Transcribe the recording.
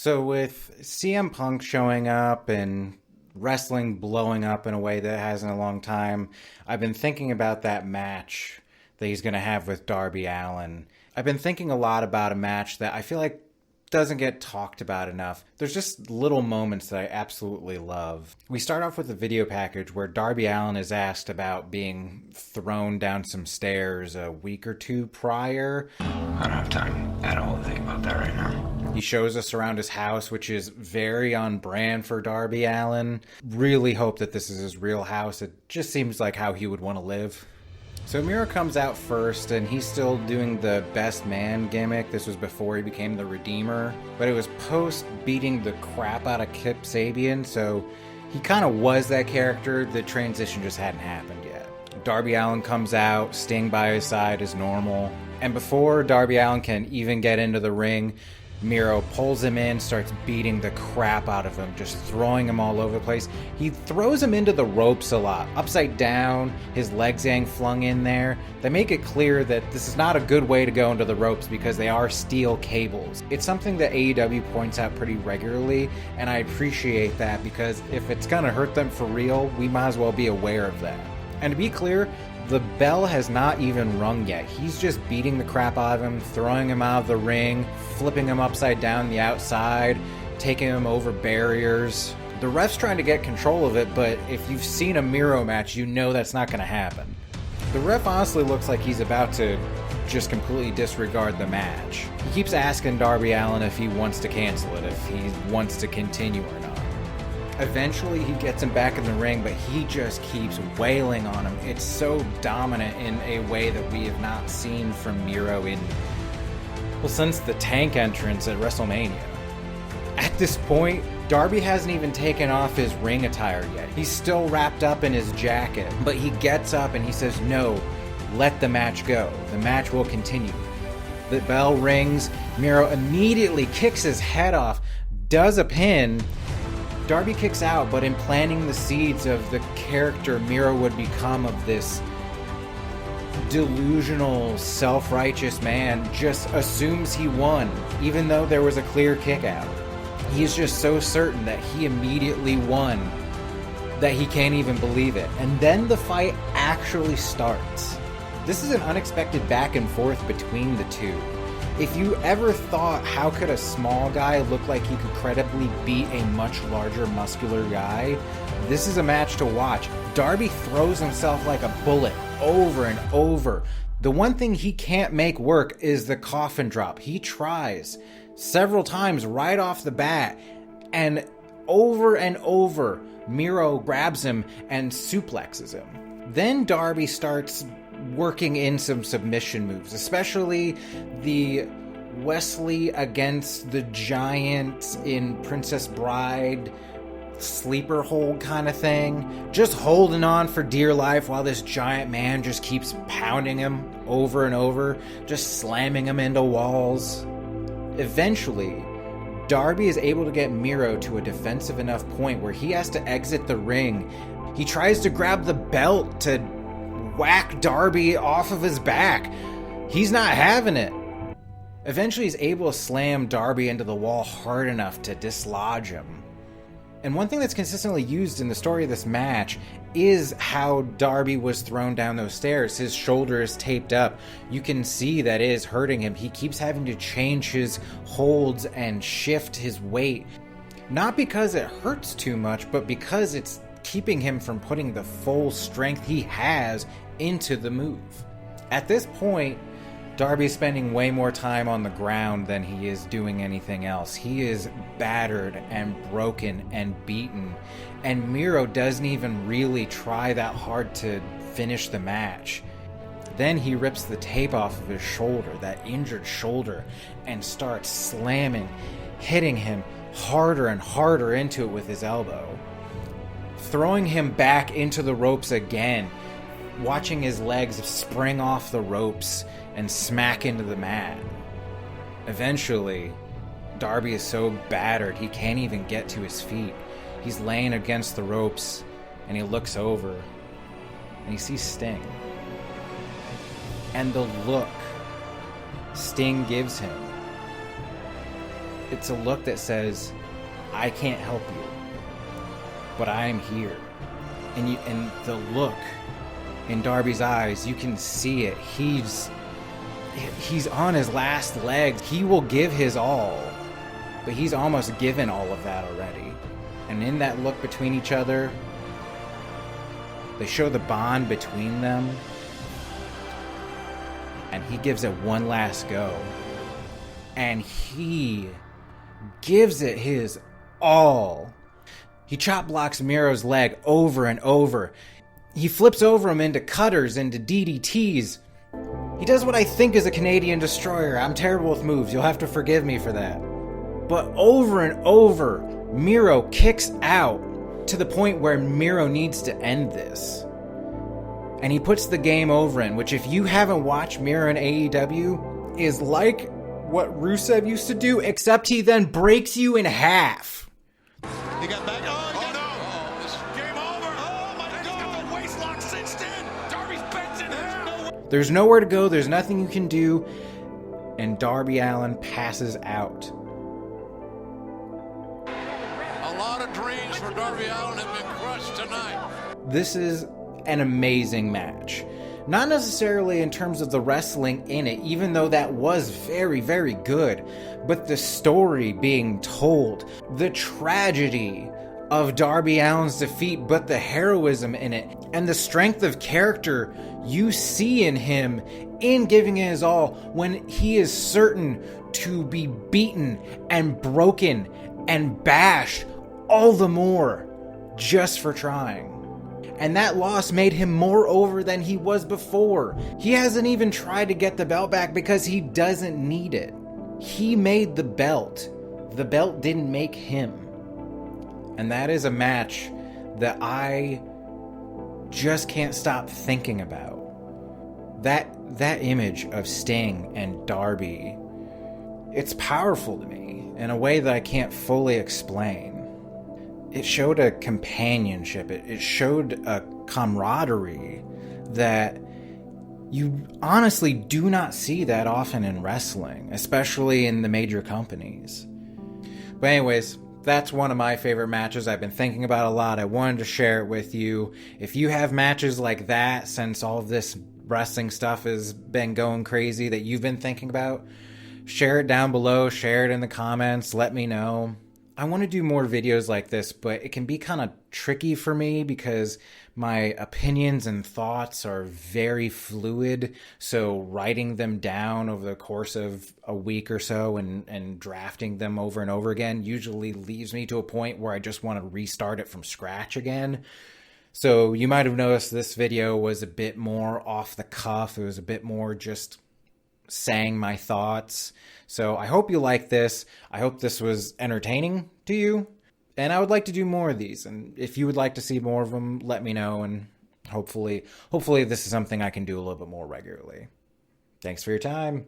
So with CM Punk showing up and wrestling blowing up in a way that it has in a long time, I've been thinking about that match that he's going to have with Darby Allin. I've been thinking a lot about a match that I feel like doesn't get talked about enough. There's just little moments that I absolutely love. We start off with a video package where Darby Allin is asked about being thrown down some stairs a week or two prior. I don't have time at all to think about that right now. He shows us around his house, which is very on brand for Darby Allin. Really hope that this is his real house. It just seems like how he would want to live. So Miro comes out first, and he's still doing the best man gimmick. This was before he became the Redeemer. But it was post beating the crap out of Kip Sabian, so he kind of was that character. The transition just hadn't happened yet. Darby Allin comes out, Sting by his side as normal. And before Darby Allin can even get into the ring, Miro pulls him in, starts beating the crap out of him, just throwing him all over the place. He throws him into the ropes a lot, upside down, his legs getting flung in there. They make it clear that this is not a good way to go into the ropes because they are steel cables. It's something that AEW points out pretty regularly, and I appreciate that because if it's gonna hurt them for real, we might as well be aware of that. And to be clear, the bell has not even rung yet. He's just beating the crap out of him, throwing him out of the ring, flipping him upside down the outside, taking him over barriers. The ref's trying to get control of it, but if you've seen a Miro match, you know that's not going to happen. The ref honestly looks like he's about to just completely disregard the match. He keeps asking Darby Allin if he wants to cancel it, if he wants to continue or not. Eventually he gets him back in the ring, but he just keeps wailing on him. It's so dominant in a way that we have not seen from Miro since the Tank entrance at WrestleMania. At this point, Darby hasn't even taken off his ring attire yet. He's still wrapped up in his jacket, but he gets up and he says, "No, let the match go. The match will continue." The bell rings. Miro immediately kicks his head off, does a pin. Darby kicks out, but in planting the seeds of the character Miro would become of this delusional, self-righteous man, just assumes he won, even though there was a clear kick out. He's just so certain that he immediately won that he can't even believe it. And then the fight actually starts. This is an unexpected back and forth between the two. If you ever thought, how could a small guy look like he could credibly beat a much larger, muscular guy, this is a match to watch. Darby throws himself like a bullet over and over. The one thing he can't make work is the coffin drop. He tries several times right off the bat, and over, Miro grabs him and suplexes him. Then Darby starts working in some submission moves, especially the Wesley against the Giant in Princess Bride sleeper hold kind of thing. Just holding on for dear life while this giant man just keeps pounding him over and over, just slamming him into walls. Eventually, Darby is able to get Miro to a defensive enough point where he has to exit the ring. He tries to grab the belt to whack Darby off of his back. He's not having it. Eventually he's able to slam Darby into the wall hard enough to dislodge him. And one thing that's consistently used in the story of this match is how Darby was thrown down those stairs. His shoulder is taped up. You can see that it is hurting him. He keeps having to change his holds and shift his weight. Not because it hurts too much, but because it's keeping him from putting the full strength he has into the move. At this point, Darby's spending way more time on the ground than he is doing anything else. He is battered and broken and beaten, and Miro doesn't even really try that hard to finish the match. Then he rips the tape off of his shoulder, that injured shoulder, and starts slamming, hitting him harder and harder into it with his elbow. Throwing him back into the ropes again, watching his legs spring off the ropes and smack into the mat. Eventually, Darby is so battered he can't even get to his feet. He's laying against the ropes, and he looks over, and he sees Sting. And the look Sting gives him It's a look that says, I can't help you, but I am here. And the look in Darby's eyes, you can see it. He's on his last legs. He will give his all, but he's almost given all of that already. And in that look between each other, they show the bond between them. And he gives it one last go. And he gives it his all. He chop blocks Miro's leg over and over. He flips over him into cutters, into DDTs. He does what I think is a Canadian destroyer. I'm terrible with moves. You'll have to forgive me for that. But over and over, Miro kicks out to the point where Miro needs to end this. And he puts the game over in, which if you haven't watched Miro in AEW, is like what Rusev used to do, except he then breaks you in half. He got back. Oh, no. This is game over. Oh, my God. He's got the waist lock cinched in. Darby's bent in half. There's nowhere to go. There's nothing you can do. And Darby Allin passes out. A lot of dreams for Darby Allin have been crushed tonight. This is an amazing match. Not necessarily in terms of the wrestling in it, even though that was very, very good, but the story being told, the tragedy of Darby Allin's defeat, but the heroism in it, and the strength of character you see in him in giving it his all when he is certain to be beaten and broken and bashed all the more just for trying. And that loss made him more over than he was before. He hasn't even tried to get the belt back because he doesn't need it. He made the belt. The belt didn't make him. And that is a match that I just can't stop thinking about. That image of Sting and Darby, it's powerful to me in a way that I can't fully explain. It showed a companionship. It showed a camaraderie that you honestly do not see that often in wrestling, especially in the major companies. But anyways, that's one of my favorite matches I've been thinking about a lot. I wanted to share it with you. If you have matches like that, since all of this wrestling stuff has been going crazy that you've been thinking about, share it down below, share it in the comments, let me know. I want to do more videos like this, but it can be kind of tricky for me because my opinions and thoughts are very fluid. So writing them down over the course of a week or so and drafting them over and over again usually leaves me to a point where I just want to restart it from scratch again. So you might have noticed this video was a bit more off the cuff. It was a bit more just saying my thoughts. So I hope you like this. I hope this was entertaining to you. And I would like to do more of these. And if you would like to see more of them, let me know. And hopefully this is something I can do a little bit more regularly. Thanks for your time.